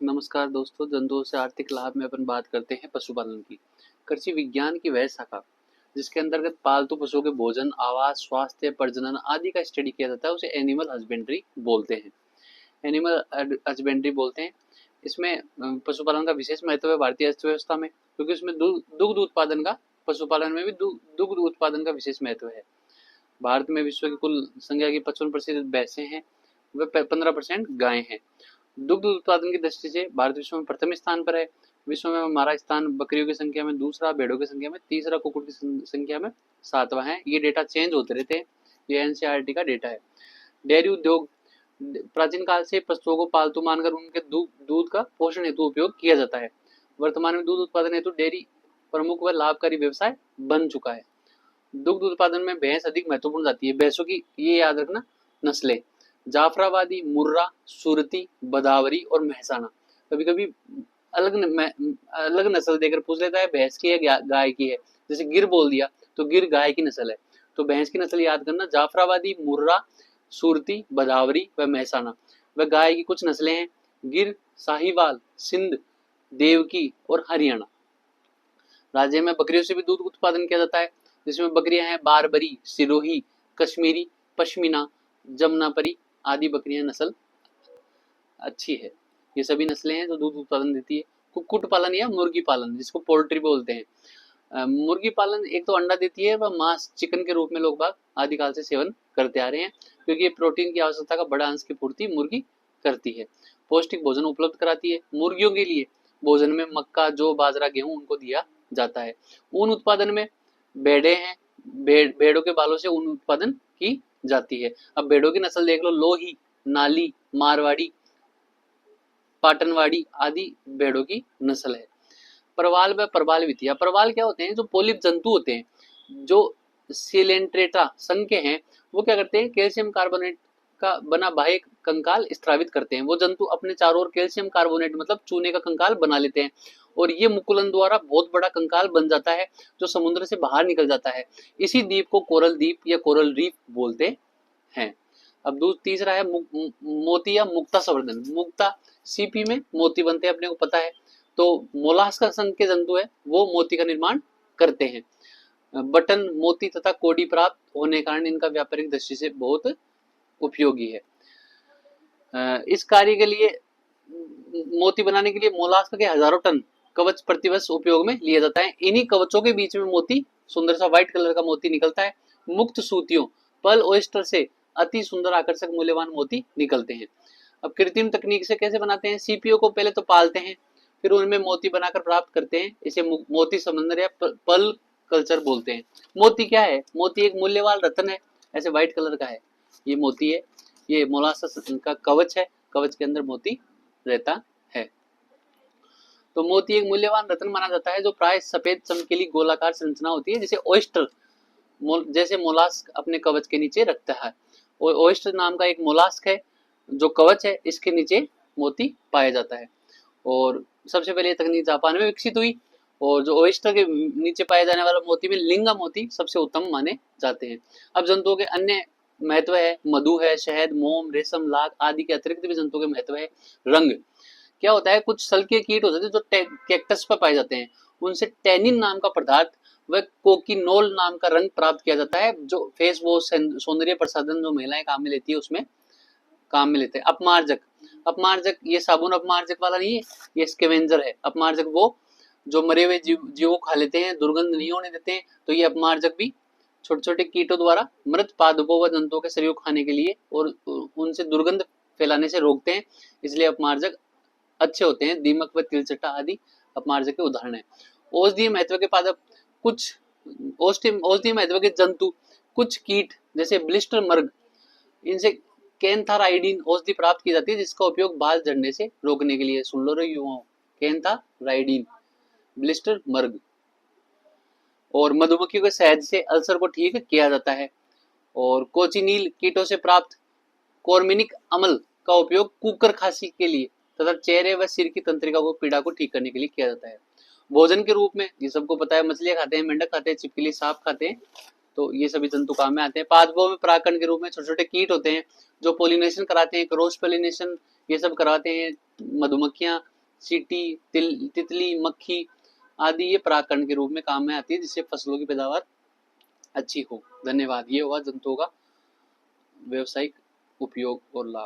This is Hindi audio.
नमस्कार दोस्तों, जंतुओं से आर्थिक लाभ में अपन बात करते हैं पशुपालन की। कृषि विज्ञान की वह शाखा जिसके अंतर्गत पालतू पशुओं के भोजन, आवास, स्वास्थ्य, प्रजनन आदि का स्टडी किया जाता है उसे एनिमल हस्बेंड्री बोलते हैं। एनिमल हस्बेंड्री बोलते हैं। इसमें पशुपालन का विशेष महत्व है भारतीय अर्थव्यवस्था में, क्योंकि उसमें दुग्ध उत्पादन का, पशुपालन में भी दुग्ध उत्पादन का विशेष महत्व है। भारत में विश्व की कुल संख्या की 55% भैंसें हैं, व 15% गायें हैं। दुग्ध उत्पादन की दृष्टि से भारत विश्व में प्रथम स्थान पर है। विश्व में हमारा स्थान बकरियों की संख्या में दूसरा, भेड़ों की संख्या में तीसरा, कुकुट की संख्या में सातवां है। ये डेटा चेंज होते रहते हैं, ये एनसीईआरटी का डेटा है। डेयरी उद्योग प्राचीन काल से पशुओं को पालतू मानकर उनके दूध का पोषण हेतु उपयोग किया जाता है। वर्तमान में दूध उत्पादन हेतु डेयरी प्रमुख व लाभकारी व्यवसाय बन चुका है। दुग्ध उत्पादन में भैंस अधिक महत्वपूर्ण जाती है। भैंसों की ये याद रखना नस्लें: जाफराबादी, मुर्रा, सुरती, बदावरी और महसाना। कभी कभी अलग नस्ल देकर पूछ लेता है भैंस की है गाय की है। जैसे गिर बोल दिया तो गिर गाय की नस्ल है, तो भैंस की नस्ल याद करना: जाफराबादी, मुर्रा, सुरती, बदावरी व महसाना। व गाय की कुछ नस्लें हैं: गिर, साहिवाल, सिंध, देवकी और हरियाणा। राज्य में बकरियों से भी दूध उत्पादन किया जाता है, जिसमें बकरियां हैं बारबरी, सिरोही, कश्मीरी, पश्मीना, जमनापरी आदि बकरियां नस्ल अच्छी है। ये सभी नस्लें हैं जो दूध उत्पादन देती है। कुक्कुट पालन या मुर्गी पालन, जिसको पोल्ट्री बोलते हैं। मुर्गी पालन एक तो अंडा देती है, वह मांस चिकन के रूप में लोग बाग आदिकाल से सेवन करते आ रहे हैं, क्योंकि ये प्रोटीन की आवश्यकता का बड़ा अंश की पूर्ति मुर्गी करती है। पौष्टिक भोजन उपलब्ध कराती है। मुर्गियों के लिए भोजन में मक्का, जौ, बाजरा, गेहूं उनको दिया जाता है। ऊन उत्पादन में भेड़ें हैं, भेड़ों के बालों से ऊन उत्पादन की जाती है। अब भेड़ों की नस्ल देख लो: लोही, नाली, मारवाड़ी, पाटनवाड़ी आदि भेड़ों की नस्ल है। परवाल व प्रवाल विधिया। परवाल क्या होते हैं? जो पोलिप जंतु होते हैं, जो सिलेंट्रेटा संघ के हैं, वो क्या करते हैं? कैल्शियम कार्बोनेट का बना बाह्य कंकाल स्त्रावित करते हैं। वो जंतु अपने चारों ओर कैल्शियम कार्बोनेट मतलब चूने का कंकाल बना लेते हैं, और ये मुकुलन द्वारा बहुत बड़ा कंकाल बन जाता है, जो समुद्र से बाहर निकल जाता है। इसी द्वीप को कोरल द्वीप या कोरल रीफ बोलते हैं। अब तीसरा है मोती या मुक्ता संवर्धन। मुक्ता सीपी में मोती बनते हैं, अपने को पता है। तो मोलास्का संघ के जंतु है, वो मोती का निर्माण करते हैं। बटन, मोती तथा कोडी प्राप्त होने के कारण इनका व्यापारिक दृष्टि से बहुत उपयोगी है। इस कार्य के लिए, मोती बनाने के लिए मोलास्का के हजारों टन कवच प्रतिवर्ष उपयोग में लिया जाता है। इन्हीं कवचों के बीच में मोती, सुंदर सा व्हाइट कलर का मोती निकलता है। मुक्त सूतियों, पर्ल ओयस्टर से अति सुंदर आकर्षक मूल्यवान मोती निकलते हैं। अब कृत्रिम तकनीक से कैसे बनाते हैं? सीपीओ को पहले तो पालते हैं, फिर उनमें मोती बनाकर प्राप्त करते हैं। इसे मोती समंदर या पर्ल कल्चर बोलते हैं। मोती क्या है? मोती एक मूल्यवान रत्न है, ऐसे व्हाइट कलर का है, ये मोती है। ये मोलासस का कवच है, कवच के अंदर मोती रहता है। तो मोती एक मूल्यवान रत्न माना जाता है, जो प्राय सफेद चमकीली गोलाकार संरचना होती है, जैसे ओयस्टर, जैसे मोलास्क अपने कवच के नीचे रखता है। ओयस्टर नाम का एक मोलास्क है, जो कवच है, इसके नीचे मोती पाया जाता है। और सबसे पहले तकनीक जापान में विकसित हुई, और जो ओयस्टर के नीचे पाए जाने वाला मोती में लिंगा मोती सबसे उत्तम माने जाते हैं। अब जंतुओं के अन्य महत्व है: मधु है, शहद, मोम, रेशम, लाख आदि के अतिरिक्त भी जंतुओं के महत्व है। रंग क्या होता है? कुछ सल्के कीट होते हैं जो कैक्टस पर पाए जाते हैं, उनसे टैनिन नाम का पदार्थ व कोकिनोल नाम का रंग प्राप्त किया जाता है, जो फेस वॉश, सौंदर्य प्रसाधन जो महिलाएं काम में लेती है उसमें काम में लेते हैं। अपमार्जक, अपमार्जक ये साबुन अपमार्जक वाला नहीं है, ये स्कैवेंजर है। अपमार्जक वो जो मरे हुए जीवों खा लेते हैं, दुर्गंध नहीं होने देते हैं, तो ये अपमार्जक भी छोटे छोटे कीटों द्वारा मृत पादपों व जंतुओं के शरीर को खाने के लिए और उनसे दुर्गंध फैलाने से रोकते हैं, इसलिए अपमार्जक अच्छे होते हैं। दीमक व तिलचट्टा आदि अपमार्जक के उदाहरण है। औषधीय महत्व के पादप, कुछ औषधीय महत्व के जंतु, कुछ कीट जैसे ब्लिस्टर मर्ग, इनसे कैंथाराइडिन औषधि प्राप्त की जाती है, जिसका उपयोग बाल झड़ने से रोकने के लिए। सुन लो रे युवाओं, कैंथाराइडिन, ब्लिस्टर मर्ग। और मधुमक्खियों के शहद से अल्सर को ठीक किया जाता है। और कोचिनील कीटों से प्राप्त कॉर्मिनिक अम्ल का उपयोग कुकर खांसी के लिए तथा चेहरे व सिर की तंत्रिका को पीड़ा को ठीक करने के लिए किया जाता है। भोजन के रूप में ये सबको पता है, मछलियां खाते हैं, मेंढक खाते हैं, छिपकली, सांप खाते हैं, तो ये सभी जंतु काम में आते हैं। पादपों में परागकण के रूप में छोटे छोटे कीट होते हैं जो पोलिनेशन कराते हैं, क्रॉस पोलिनेशन ये सब कराते हैं। मधुमक्खियां चींटी, तितली, मक्खी आदि ये परागकण के रूप में काम में आती है, जिससे फसलों की पैदावार अच्छी हो। धन्यवाद। ये हुआ जंतुओं का व्यावसायिक उपयोग और लाभ।